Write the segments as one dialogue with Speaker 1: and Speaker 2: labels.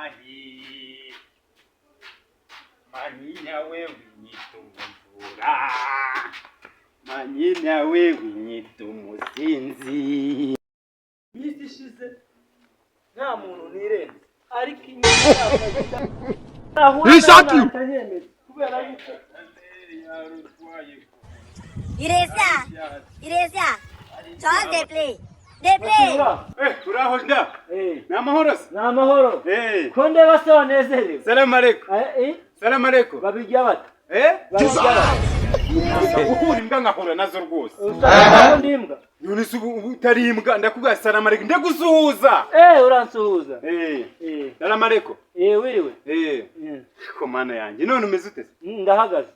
Speaker 1: ahi manyinya wewe nyitumvura manyinya wewe nyitumusinzi misi shize nta muntu nirenze ariko
Speaker 2: Ishaki
Speaker 1: kubera yuko
Speaker 3: Iresia Charles they play
Speaker 1: uraho nda namahoro
Speaker 3: konde basonezerewe
Speaker 1: Salamu alaikum Salamu alaikum
Speaker 3: babijya bata
Speaker 1: ubu imbwa ngahura nazo rwose
Speaker 3: ndimbwa
Speaker 1: none se utari imbwa ndakubwira Salamu alaikum ndagusuhuza
Speaker 3: uransuhuza
Speaker 1: Salamu alaikum
Speaker 3: wiriwe
Speaker 1: ko mana yanjye none umeze ute
Speaker 3: ndahagaze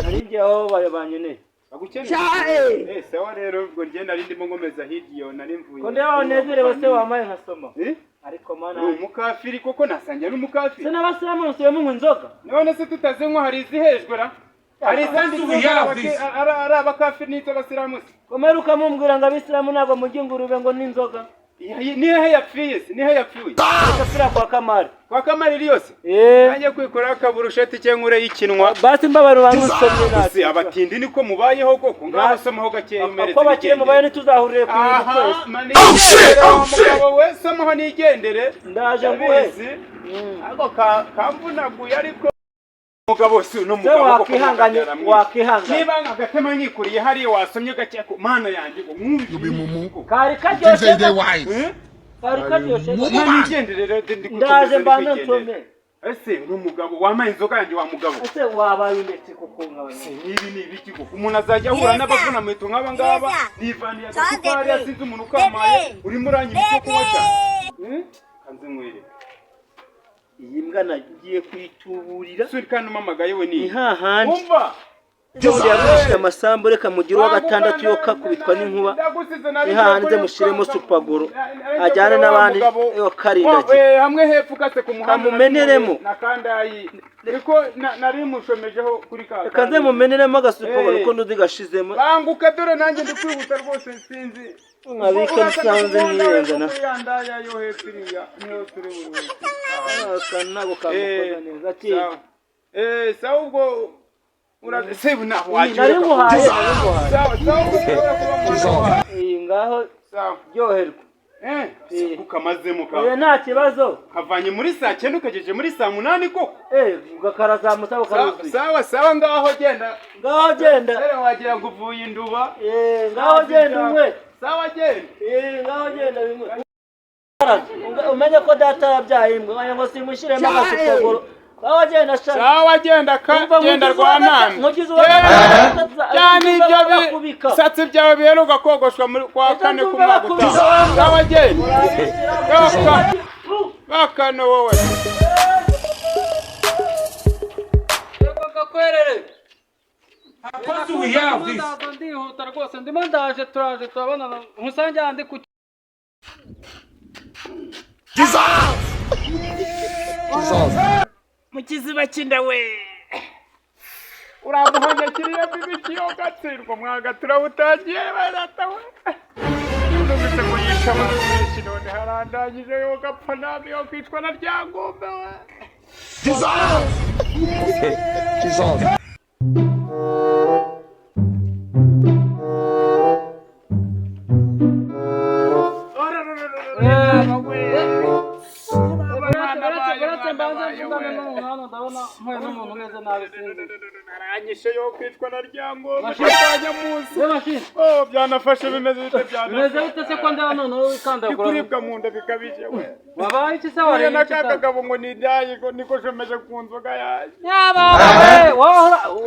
Speaker 3: naringiye aho bayabanye
Speaker 1: agukeneye sawa rero ubwo ngenda ari ndimo ngomeza hidiyo nari mvuye
Speaker 3: konde banezerewe se wamaye nkasoma ariko mana
Speaker 1: umukafiri koko nasangiye n'umukafiri
Speaker 3: se n'abasiramu nsubiyemo mu nzoga
Speaker 1: none se tutazenywa hari izihejwera hari izandi ari abakafiri n'icyo abasiramu
Speaker 3: komeruka mumbwira ngo abisiramu ntabwo mujya ingurube ngo n'inzoga
Speaker 1: nihe yapfiye se nihe yapfuye
Speaker 3: akafira kwa kamari
Speaker 1: iri yose nanjye kwikora akaburusheti cyengure yikinwa
Speaker 3: basi mbabaro bangusomye
Speaker 1: nasi abatindi niko mubayeho koko ngaho somaho gake umereze
Speaker 3: ko bakire mubaye ntituzahurire ku
Speaker 1: mugabo we somaho nigendere
Speaker 3: ndaje nguhe
Speaker 1: ako kamvunaguye ariko mugabo si no mugabo
Speaker 3: wakihanganye
Speaker 1: niba agatema nyikuriye hari wasomye gake ko mana yanjye ngo mwumve
Speaker 3: kari karyoshe kari karyoshe
Speaker 1: nigendere
Speaker 3: ndaje mbana nsome
Speaker 1: ese n'umugabo wamaye inzoga yanjye wa mugabo
Speaker 3: ese wabaye ndetse koko nkaba
Speaker 1: nibi nibiki koko umuntu azajya ahura n'abavuna mu ngaba ngaba nivaniye agasukari asize umuntu ukamaye urimo uranyira icyo kunywa cyane kanze mwere
Speaker 3: iyi mbwa nagiye kwituburira
Speaker 1: suri kandi umamagaye we ni
Speaker 3: hahandi
Speaker 1: umva
Speaker 3: Jodi yagushije amasambu reka mugira wa gatandatu yo kakubitwa n'inkuba hahandi mushiremo supagoro ajyane n'abandi yo karindaje
Speaker 1: hamwe hepfo kase ku muhanda
Speaker 3: kamumeneremo
Speaker 1: nakandayi ariko nari mushomejeho kuri ka
Speaker 3: kaze mumeneremo agasupagoro ko nduzi gashizemo
Speaker 1: banguka dore nanjye ndikwihuta rwose sinzi
Speaker 3: nkabika nsanze niyenza na
Speaker 1: yandaya yo hepfo iriya niyo turi buri
Speaker 3: kanago kamukoza neza ati
Speaker 1: sawa ubwo urasebu na waje
Speaker 3: nari muhaye
Speaker 1: sawa
Speaker 3: ngaho ryoherwa
Speaker 1: kukamazemo ka
Speaker 3: nta kibazo
Speaker 1: kavanye muri saa 9 ukageje muri saa 8 koko
Speaker 3: ugakarazamuta ukaruzi
Speaker 1: sawa ngaho genda rero wagira ngo uvuye induba
Speaker 3: ngaho genda umwe
Speaker 1: sawa genda
Speaker 3: ngaho genda bimwe umenye ko data yabyaye imbwa ngo simushiremo agasupagoro
Speaker 1: sawa genda genda rwanana cyane ibyo satse byawe biheruka kogoshwa kwa kane ku mwaka sawa genda bakano wowe
Speaker 3: kwerere
Speaker 2: What do we have this?
Speaker 3: ndihuta rwose ndimo ndaje turaje turabona nkusange andi ku mukiziba kinda we
Speaker 1: uramuhanya kiriya bibiki yo gatsirwa mwaga turawutagiye barata we ndumvise ngo yisha abantu none harandagije yo gapfa nabi yo kwicwa na ryangombe we aranyishe yo kwitwa na ryangombe kwanya munsi byanafashe bimeze bite
Speaker 3: se ko ndaba none wikandagura
Speaker 1: kuribwa mu nda bikabije we
Speaker 3: wabaye iki se wari
Speaker 1: nakakagabo ngo nidaye niko shomeje ku nzoga yaje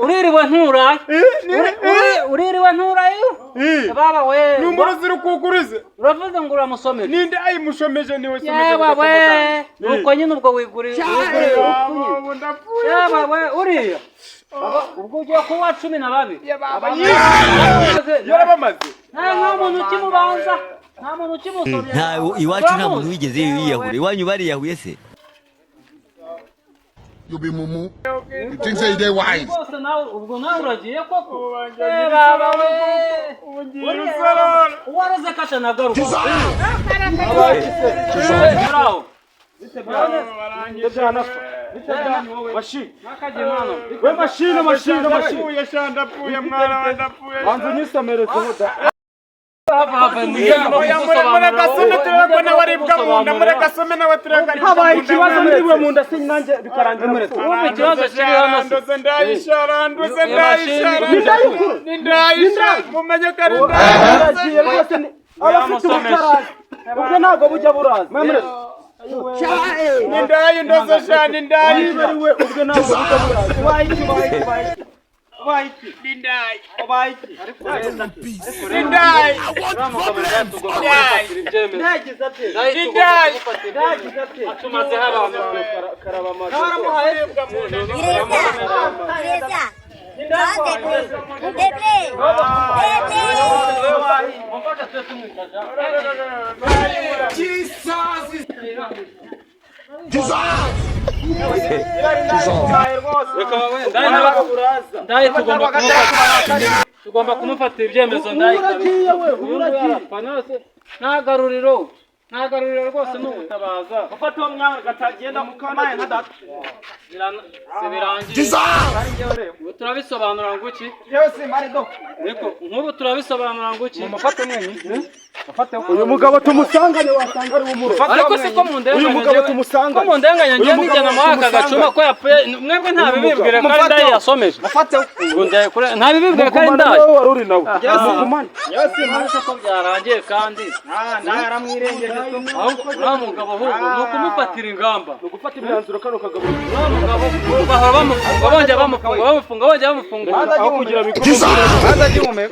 Speaker 3: uririwe nturaye uririwe nturaye baba we
Speaker 1: numero ziri kukurize
Speaker 3: uravuze ngo uramusomera
Speaker 1: ninde ayimushomeje niwe shomeje
Speaker 3: we uko nyine ubwo wigurira we uriya ubwo ugiye kuwa 12
Speaker 1: yarabamaze
Speaker 3: nta muntu ukimubanza nta muntu ukimusomera
Speaker 4: nta iwacu nta muntu wigeze yiyahura iwanyu bariyahuye se
Speaker 2: You be mumu. You think say they wise?
Speaker 3: ubwo nawe uragiye koko baba we uwaroze katanagaruka
Speaker 5: mashini we mashini
Speaker 1: ndapfuye sha ndapfuye mwana wa ndapfuye
Speaker 5: banza unyisomere kuvuga
Speaker 1: murekasome tureko nawe aribwa mu nda murekasome nawe tureko aribwa mu nda
Speaker 5: habaye ikibazo muriwe mu nda sinanjye bikarangira muretse
Speaker 1: wumva ikibazo kiri hano ndoze ndayishara mumenye ko ari
Speaker 5: abafite ubutarazi ubwo ntabwo bujya buraza
Speaker 1: nindayi ndoze sha nindayi
Speaker 5: ubwo ntabwo bujya buraza wayiki
Speaker 1: nindayi
Speaker 5: atumaze abantu tugomba kumufatira ibyemezo ntagaruriro rwose ni ubutabaza ufata uwo mwana gatagenda mukamaye nka data birangiye turabisobanura ngo iki nk'ubu turabisobanura ngo iki mumufate mwenyine uyu mugabo tumusangane wasanga ari umuro ariko siko mundenganya uyu mugabo tumusanga ko mundenganya ngiye nijyana mu aka gacuma ko yapfuye mwebwe nta bibibwire ko ari ndaye yasomeje mufate nta bibibwire ko ari ndaye wari uri nawe yose ko byarangiye kandi ndaye aramwirengeje nta mugabo ahubwo ni ukumufatira ingamba ni ugufata imyanzuro kano kagabo nta mugabo bahora bamufunga aho kugira bikome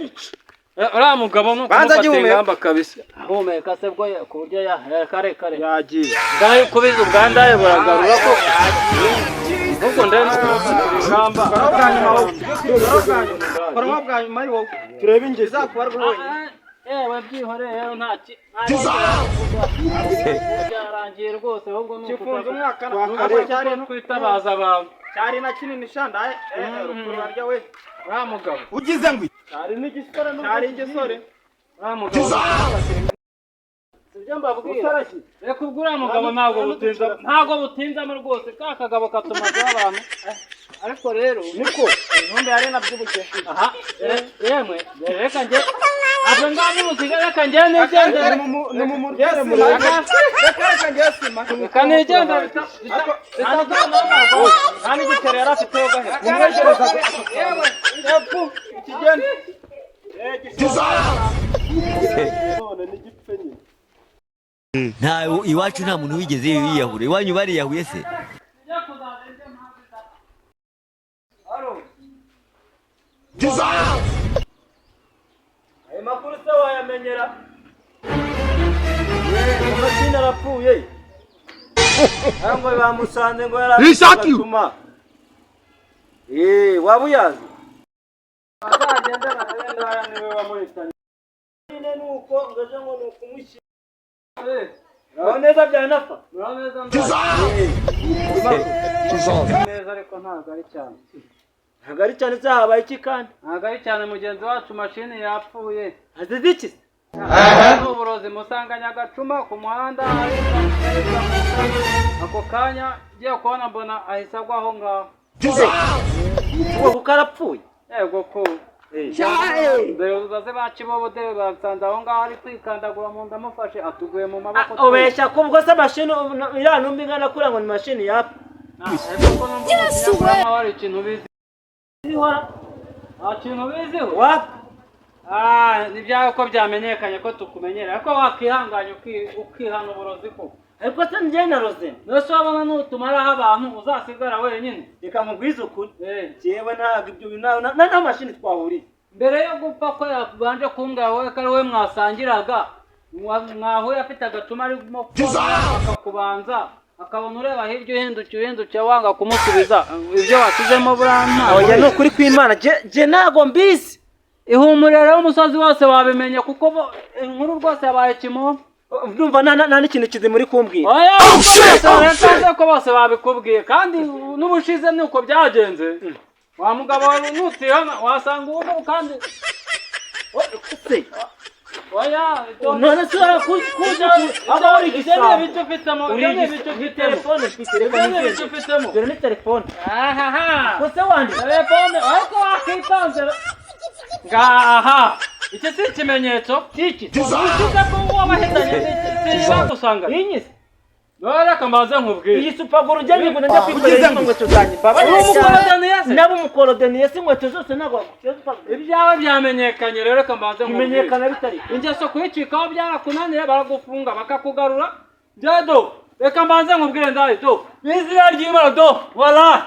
Speaker 5: uriya mugabo ni ukumufata ingamba kabisa ahumeka se bwo ku buryo kare yagiye ndaye kubiza ubwandaye buragarura ko ahubwo ndaye no kumufata ingamba koroma bwa nyuma ari wowe turebe ingezi zakubarwa wenyine ewe byihoreye ntaki byarangiye rwose ahubwo ni ukufunza umwaka cyari no kwitabaza abantu cyari na kinini shandaye rukuru arya we uriya mugabo ugize ngo cyari n'igisore cyari ingesore uriya mugabo sibyo mbabwira reka ubwo uriya mugabo ntabwo butinzamo rwose ka kagabo katumazeho abantu ariko rero niko intumbi yari nabyibushye aha yemwe reka njye abo ngabo muziga reka njye nigende ni mu muryango mureka njye sima reka nigende kandi gitero yari afite yo gahe mumwegereza yewe yapfu ikigende none ni gipfe nyine
Speaker 4: nta iwacu nta muntu wigeze yiyahura iwanyu bariyahuye se
Speaker 5: makuru se wayamenyera amashini arapfuye ngo bamusanze ngo yaratuma waba uyazi azagenda nawe niwe wamuhitanye nyine nuko ngaje ngo nukumushyira neza byanapfa neza ariko ntabwo ari cyane ntabwo ari cyane zahabaye iki kandi ntabwo ari cyane mugenzi wacu mashini yapfuye azize iki uburozi musanganya agacuma ku muhanda ako kanya ngiye kubona mbona ahise agwa aho ngaho kuko arapfuye yego ko baze bakibobo dore basanze aho ngaho ari kwikandagura mu nda amufashe atuguye mu maboko ubeshya ko ubwo se mashini iriya ntumbi ingana kuriya ngo ni mashini yapfa yesu we hari ikintu bizi nta kintu biziho nibyawe ko byamenyekanye ko tukumenyera ariko wakihanganya ukihana uburozi ko ariko se njye naroze nose wabona nutumaraho abantu uzasigara wenyine reka mubwize ukuri jewe ntabwo ibyo bintu nta mashini twahuriye mbere yo gupfa ko yabanje kumbwira wowe ko ari we mwasangiraga mwahuye afite agacuma arimo akakubanza akabona ureba hirya uhindukiye wanga kumusubiza ibyo wasizemo buranta oya ni ukuri kw'Imana je ntago mbizi ihumurire rero umusozi wose wabimenye kuko inkuru rwose yabaye kimomo ndumva nta n'ikintu kizi muri kumbwira oya ntaze ko bose babikubwiye kandi n'ubushize ni uko byagenze wa mugabo wawe nutihana wasanga ubu kandi oya
Speaker 3: none se kuza aho uri
Speaker 5: gisaba ibyo ufitemo
Speaker 3: uri telefone ufite reka
Speaker 5: ibyo ufitemo
Speaker 3: dore ni telefone
Speaker 5: aha
Speaker 3: kose wandika
Speaker 5: telefone ariko wakitanze ngaha iki si ikimenyetso
Speaker 3: iki
Speaker 5: uvuze ko wabahitanye bagusanga
Speaker 3: inyise
Speaker 5: nora kamaze nkubwire
Speaker 3: iyi supaguru ugende ngo njya kwikorera inkweto zanjye nabo umukorodoniye si inkweto zose ntabwo
Speaker 5: ibyawe byamenyekanye rero kamaze nkubwire
Speaker 3: bimenyekana bitari
Speaker 5: ingeso kuyicikaho byarakunaniye baragufunga bakakugarura byado reka mbanze nkubwire ndaye do izina ry'Imana do wala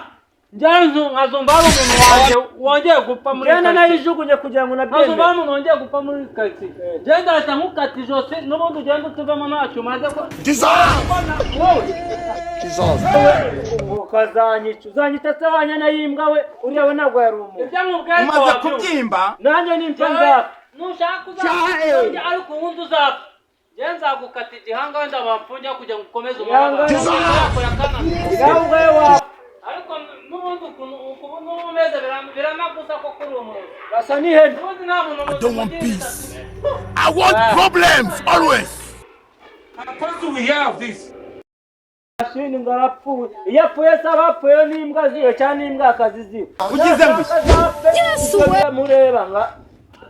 Speaker 5: njyanzu nkazumva ari umuntu wanjye wongeye gupfa muri
Speaker 3: jana nayijugunye kugira ngo nabyemere
Speaker 5: nkazumva ari umuntu wongeye gupfa muri kati genda leta nkukata ijosi n'ubundi ugenda utuvamo ntacyo umaze ko
Speaker 3: ukazanyica uzanyita se wanyana y'imbwa we uriya we ntabwo yari umuntu
Speaker 5: ibyo nkubwire
Speaker 1: umaze kubyimba
Speaker 3: nanjye nimpfa nzapfa
Speaker 5: nushaka uzapfa ariko ubundi uzapfa njye nzagukata igihanga wenda bapfunye kugira ngo ukomeze umubabaro
Speaker 3: igahanga we wapfa
Speaker 5: ariko n'ubundi ukuntu umeze biranagusa ko kuri umuntu
Speaker 3: basa n'ihene
Speaker 5: ubundi nta muntu
Speaker 2: I don't want peace. I want problems always.
Speaker 1: How do we have this?
Speaker 3: ashini ngo arapfuye iyo apfuye se abapfuye n'imbwa ziwe cyangwa n'imbwakazi ziwe
Speaker 1: Ugize ngo
Speaker 3: yesu mureba nga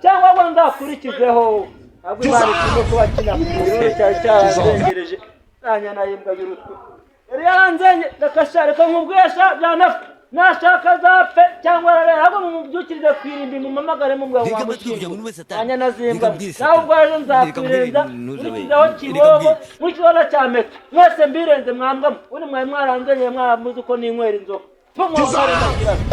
Speaker 3: cyangwa ngo ndakurikizeho ntabwo imana ikunda kuba kinapfuye cyari cyaranzengereje nanyana y'imbwa y'urutwe yari yaranzenye reka nkubwisha byanapfa nashaka zapfe cyangwa ararera ahubwo mumubyukirize kwirinda mumamagare mu mbwa wamushinga nanyana z'imbwa nawe ubwo ejo nzakwirenza nkurikizeho kibobo nkurikizeho cya meta mwese mbirenze mwambwamo uri mwari mwaranzenye mwaramuzi uko ninywera inzoga tumwambare ndakirana